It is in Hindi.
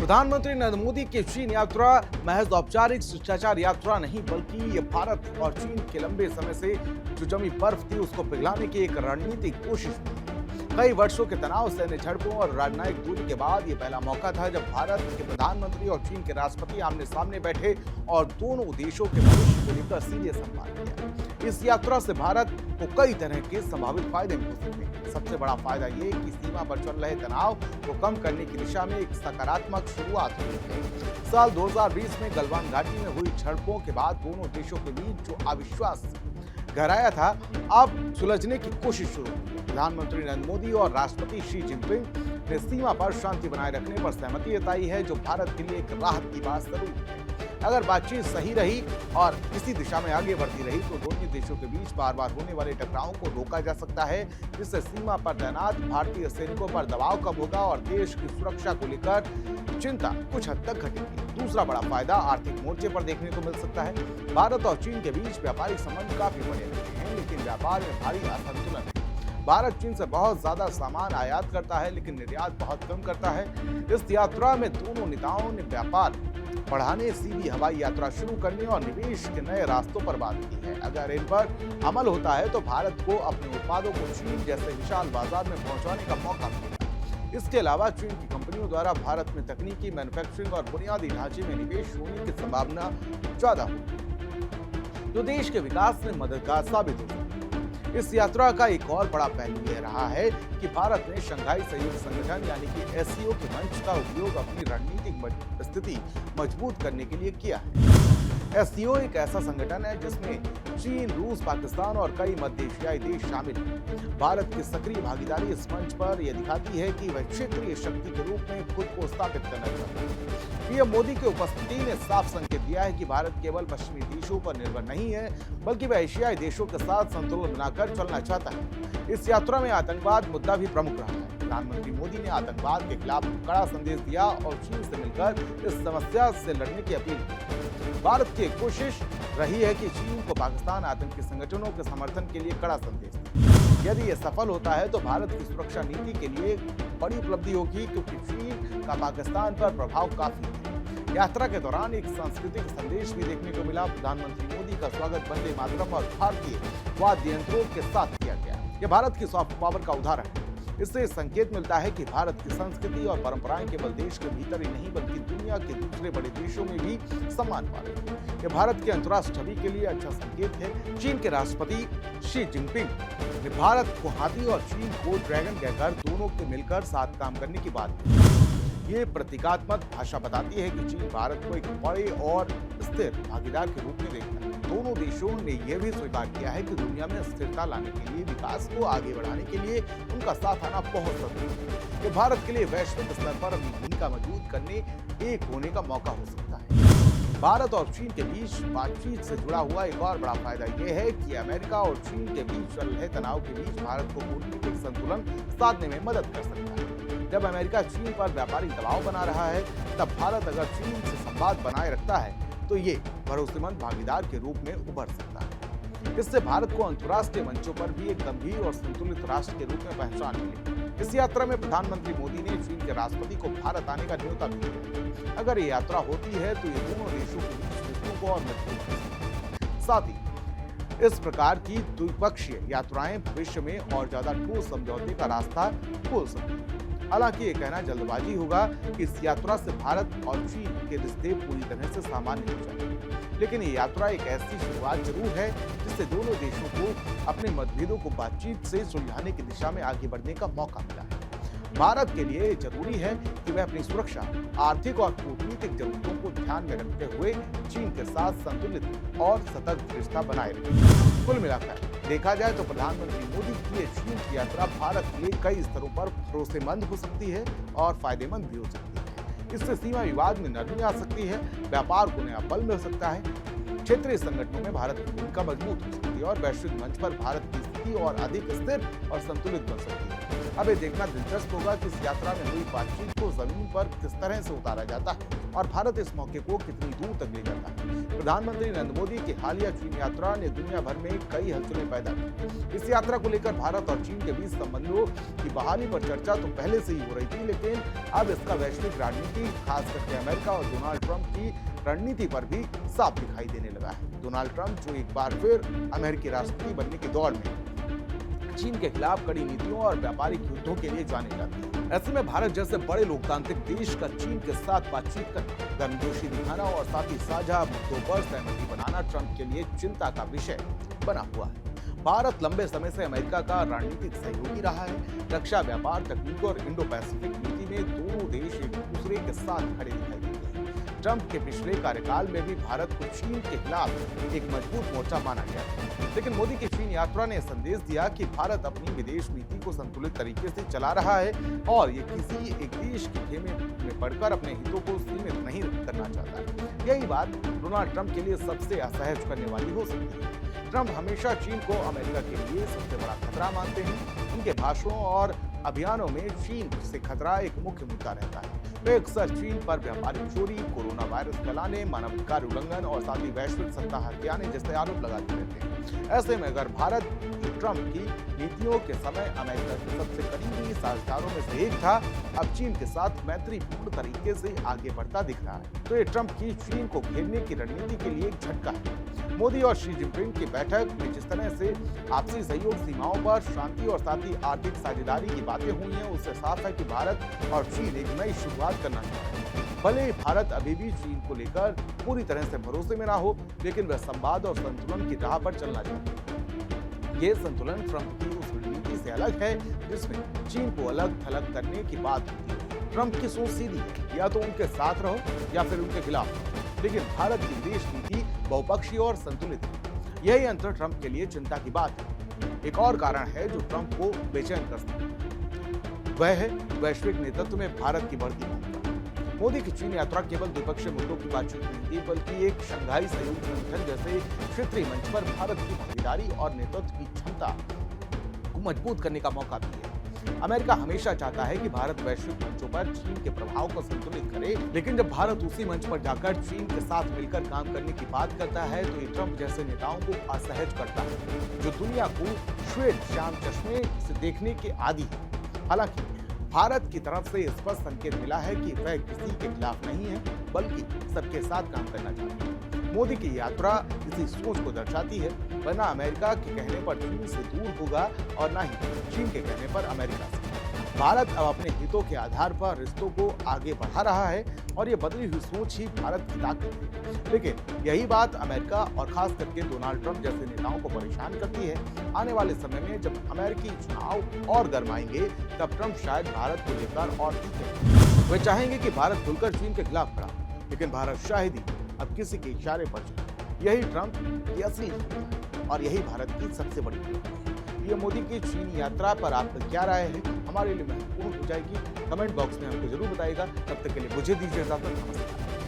प्रधानमंत्री नरेंद्र मोदी की चीन यात्रा महज औपचारिक शिष्टाचार यात्रा नहीं, बल्कि ये भारत और चीन के लंबे समय से जो जमी बर्फ थी उसको पिघलाने की एक रणनीतिक कोशिश थी। कई वर्षों के तनाव, सैन्य झड़पों और राजनयिक दूरी के बाद ये पहला मौका था जब भारत के प्रधानमंत्री और चीन के राष्ट्रपति आमने सामने बैठे और दोनों देशों के भविष्य को लेकर सीधे संवाद किया। इस यात्रा से भारत को कई तरह के संभावित फायदे मिल सकते हैं। सबसे बड़ा फायदा ये कि सीमा पर चल रहे तनाव को कम करने की दिशा में एक सकारात्मक शुरुआत हुई है। साल 2020 में गलवान घाटी में हुई झड़पों के बाद दोनों देशों के बीच जो अविश्वास गहराया था, अब सुलझने की कोशिश शुरू हुई। प्रधानमंत्री नरेंद्र मोदी और राष्ट्रपति शी जिनपिंग ने सीमा पर शांति बनाए रखने पर सहमति जताई है, जो भारत के लिए एक राहत की बात जरूर है। अगर बातचीत सही रही और इसी दिशा में आगे बढ़ती रही तो दोनों देशों के बीच बार बार होने वाले टकरावों को रोका जा सकता है, जिससे सीमा पर तैनात भारतीय सैनिकों पर दबाव कम होगा और देश की सुरक्षा को लेकर चिंता कुछ हद तक घटेगी। दूसरा बड़ा फायदा आर्थिक मोर्चे पर देखने को मिल सकता है। भारत और चीन के बीच व्यापारिक संबंध काफी बने रहते हैं, लेकिन व्यापार में भारी असंतुलन है। भारत चीन से बहुत ज्यादा सामान आयात करता है, लेकिन निर्यात बहुत कम करता है। इस यात्रा में दोनों नेताओं ने व्यापार बढ़ाने, सीधी हवाई यात्रा शुरू करने और निवेश के नए रास्तों पर बात की है। अगर इन पर अमल होता है तो भारत को अपने उत्पादों को चीन जैसे विशाल बाजार में पहुंचाने का मौका मिलेगा। इसके अलावा चीन की कंपनियों द्वारा भारत में तकनीकी, मैन्युफैक्चरिंग और बुनियादी ढांचे में निवेश होने की संभावना ज्यादा होगी, जो देश के विकास में मददगार साबित होगी। इस यात्रा का एक और बड़ा पहलू यह रहा है कि भारत ने शंघाई सहयोग संगठन यानी कि एससीओ के मंच का उपयोग अपनी रणनीतिक स्थिति मजबूत करने के लिए किया है। एससीओ एक ऐसा संगठन है जिसमें चीन, रूस, पाकिस्तान और कई मध्य एशियाई देश शामिल हैं। भारत की सक्रिय भागीदारी इस मंच पर यह दिखाती है कि वह क्षेत्रीय शक्ति के रूप में खुद को स्थापित करना चाहता है। पीएम मोदी की उपस्थिति ने साफ संकेत दिया है कि भारत केवल पश्चिमी देशों पर निर्भर नहीं है, बल्कि वह एशियाई देशों के साथ संतुलन बनाकर चलना चाहता है। इस यात्रा में आतंकवाद मुद्दा भी प्रमुख रहा है। प्रधानमंत्री मोदी ने आतंकवाद के खिलाफ कड़ा संदेश दिया और चीन से मिलकर इस समस्या से लड़ने की अपील की। भारत की कोशिश रही है कि चीन को पाकिस्तान आतंकी संगठनों के समर्थन के लिए कड़ा संदेश दे। यदि यह सफल होता है तो भारत की सुरक्षा नीति के लिए बड़ी उपलब्धि होगी, क्योंकि चीन का पाकिस्तान पर प्रभाव काफी है। यात्रा के दौरान एक सांस्कृतिक संदेश भी देखने को मिला। प्रधानमंत्री मोदी का स्वागत वंदे मातरम और भारतीय वाद्य यंत्रों के साथ किया गया। यह भारत की सॉफ्ट पावर का उदाहरण है। इससे संकेत मिलता है कि भारत की संस्कृति और परंपराएं केवल देश के भीतर ही नहीं, बल्कि दुनिया के दूसरे बड़े देशों में भी सम्मान पा रही है। यह भारत की अंतर्राष्ट्रीय छवि के लिए अच्छा संकेत है। चीन के राष्ट्रपति शी जिनपिंग ने भारत को हाथी और चीन को ड्रैगन कहकर दोनों के मिलकर साथ काम करने की बात की। ये प्रतीकात्मक भाषा बताती है कि चीन भारत को एक बड़े और स्थिर भागीदार के रूप में देखता है। दोनों देशों ने यह भी स्वीकार किया है कि दुनिया में स्थिरता लाने के लिए, विकास को आगे बढ़ाने के लिए उनका साथ आना बहुत जरूरी है। ये भारत के लिए वैश्विक स्तर पर अपनी भूमिका मजबूत करने, एक होने का मौका हो सकता है। भारत और चीन के बीच बातचीत से जुड़ा हुआ एक और बड़ा फायदा यह है कि अमेरिका और चीन के बीच चल रहे तनाव के बीच भारत को कूटनीतिक संतुलन साधने में मदद कर सकता है। जब अमेरिका चीन पर व्यापारिक दबाव बना रहा है, तब भारत अगर चीन से संवाद बनाए रखता है तो ये भरोसेमंद भागीदार के रूप में उभर सकता है। इससे भारत को अंतर्राष्ट्रीय मंचों पर भी एक गंभीर और संतुलित राष्ट्र के रूप में पहचान मिलेगी। इस यात्रा में प्रधानमंत्री मोदी ने चीन के राष्ट्रपति को भारत आने का न्योता भी दिया। अगर ये यात्रा होती है तो ये दोनों देशों के बीच रिश्तों को और मजबूत कर सकती है। साथ ही इस प्रकार की द्विपक्षीय यात्राएं भविष्य में और ज्यादा ठोस समझौते का रास्ता खोल सकती है। हालांकि ये कहना जल्दबाजी होगा कि इस यात्रा से भारत और चीन के रिश्ते पूरी तरह से सामान्य हो जाएंगे, लेकिन ये यात्रा एक ऐसी शुरुआत जरूर है जिससे दोनों देशों को अपने मतभेदों को बातचीत से सुलझाने की दिशा में आगे बढ़ने का मौका मिला है। भारत के लिए जरूरी है कि वह अपनी सुरक्षा, आर्थिक और कूटनीतिक जरूरतों को ध्यान में रखते हुए चीन के साथ संतुलित और सतत रिश्ता बनाए रखे। कुल मिलाकर देखा जाए तो प्रधानमंत्री मोदी की चीन की यात्रा भारत के लिए कई स्तरों पर भरोसेमंद हो सकती है और फायदेमंद भी हो सकती है। इससे सीमा विवाद में नरमी आ सकती है, व्यापार को नया बल मिल सकता है, क्षेत्रीय संगठनों में भारत की भूमिका मजबूत हो सकती है और वैश्विक मंच पर भारत की स्थिति और अधिक स्थिर और संतुलित बन सकती है। अब ये देखना दिलचस्प होगा कि इस यात्रा में हुई बातचीत को जमीन पर किस तरह से उतारा जाता है और भारत इस मौके को कितनी दूर तक ले जाता है। प्रधानमंत्री नरेंद्र मोदी की हालिया चीन यात्रा ने दुनिया भर में कई हलचलें पैदा की। इस यात्रा को लेकर भारत और चीन के बीच संबंधों की बहाली पर चर्चा तो पहले से ही हो रही थी, लेकिन अब इसका वैश्विक राजनीति, खास करके अमेरिका और डोनाल्ड ट्रंप की रणनीति पर भी साफ दिखाई देने लगा है। डोनाल्ड ट्रंप जो एक बार फिर अमेरिकी राष्ट्रपति बनने के दौर में चीन के खिलाफ कड़ी नीतियों और व्यापारिक युद्धों के लिए जाने जाते हैं। ऐसे में भारत जैसे बड़े लोकतांत्रिक देश का चीन के साथ बातचीत करना, गर्मजोशी दिखाना और साथ ही साझा मुद्दों पर सहमति बनाना ट्रंप के लिए चिंता का विषय बना हुआ है। भारत लंबे समय से अमेरिका का रणनीतिक सहयोगी रहा है। रक्षा, व्यापार, तकनीक और इंडो पैसिफिक नीति में दोनों देश एक दूसरे के साथ खड़े दिखाई देते हैं। ट्रंप के पिछले कार्यकाल में भी भारत को चीन के खिलाफ एक मजबूत मोर्चा माना गया था, लेकिन मोदी की चीन यात्रा ने संदेश दिया कि भारत अपनी विदेश नीति को संतुलित तरीके से चला रहा है और ये किसी एक देश के खेमे में पड़कर अपने हितों को सीमित नहीं करना चाहता। यही बात डोनाल्ड ट्रंप के लिए सबसे असहज करने वाली हो सकती है। ट्रंप हमेशा चीन को अमेरिका के लिए सबसे बड़ा खतरा मानते हैं। उनके भाषणों और अभियानों में चीन से खतरा एक मुख्य मुद्दा रहता है। वे अक्सर चीन पर व्यापारिक चोरी, कोरोना वायरस फैलाने, मानवाधिकार उल्लंघन और साथ ही वैश्विक सत्ता हथियाने जैसे आरोप लगाते रहते हैं। ऐसे में अगर भारत ट्रंप की नीतियों के समय अमेरिका के सबसे करीबी साझेदारों में से एक था, अब चीन के साथ मैत्रीपूर्ण तरीके से आगे बढ़ता दिख रहा है, तो ये ट्रंप की चीन को घेरने की रणनीति के लिए एक झटका है। मोदी और शी जिनपिंग की बैठक में जिस तरह से आपसी सहयोग, सीमाओं पर शांति और साथ ही आर्थिक साझेदारी की बातें हुई हैं, उससे साफ है कि भारत और चीन एक नई शुरुआत करना चाहते हैं। भले ही भारत अभी भी चीन को लेकर पूरी तरह से भरोसे में ना हो, लेकिन वह संवाद और संतुलन की राह पर चलना चाहते हैं। ये संतुलन ट्रंप की उस रणनीति से अलग है जिसमें चीन को अलग थलग करने की बात होती है। ट्रंप की सोच सीधी है, या तो उनके साथ रहो या फिर उनके खिलाफ रहो, लेकिन भारत की विदेश नीति बहुपक्षीय और संतुलित है। यही अंतर ट्रंप के लिए चिंता की बात है। एक और कारण है जो ट्रंप को बेचैन कर सकता है, वह है वैश्विक नेतृत्व में भारत की बढ़ती भूमिका। मोदी की चीन यात्रा केवल द्विपक्षीय मुद्दों की बातचीत नहीं थी, बल्कि एक शंघाई सहयोग संगठन जैसे क्षेत्रीय मंच पर भारत की भागीदारी और नेतृत्व की क्षमता को मजबूत करने का मौका भी है। अमेरिका हमेशा चाहता है कि भारत वैश्विक मंचों पर चीन के प्रभाव को संतुलित करे, लेकिन जब भारत उसी मंच पर जाकर चीन के साथ मिलकर काम करने की बात करता है, तो ये ट्रंप जैसे नेताओं को असहज करता है, जो दुनिया को श्वेत श्याम चश्मे से देखने के आदी है। हालांकि भारत की तरफ से स्पष्ट संकेत मिला है कि वह किसी के खिलाफ नहीं है, बल्कि सबके साथ काम करना चाहती है। मोदी की यात्रा इसी सोच को दर्शाती है, वरना अमेरिका के कहने पर चीन से दूर होगा और न ही चीन के कहने पर अमेरिका से। भारत अब अपने हितों के आधार पर रिश्तों को आगे बढ़ा रहा है और ये बदली हुई सोच ही भारत की ताकत है। लेकिन यही बात अमेरिका और खास करके डोनाल्ड ट्रंप जैसे नेताओं को परेशान करती है। आने वाले समय में जब अमेरिकी चुनाव और गरमाएंगे, तब ट्रंप शायद भारत को लेकर और तीखे। वे चाहेंगे कि भारत खुलकर चीन के खिलाफ खड़ा, लेकिन भारत शायद ही अब किसी के इशारे पर चले। यही ट्रंप की असली है और यही भारत की सबसे बड़ी है। ये मोदी की चीन यात्रा पर आपका क्या राय है, हमारे लिए महत्वपूर्ण हो जाएगी। कमेंट बॉक्स में हमको जरूर बताइएगा। तब तक के लिए मुझे दीजिए इजाजत। नमस्कार।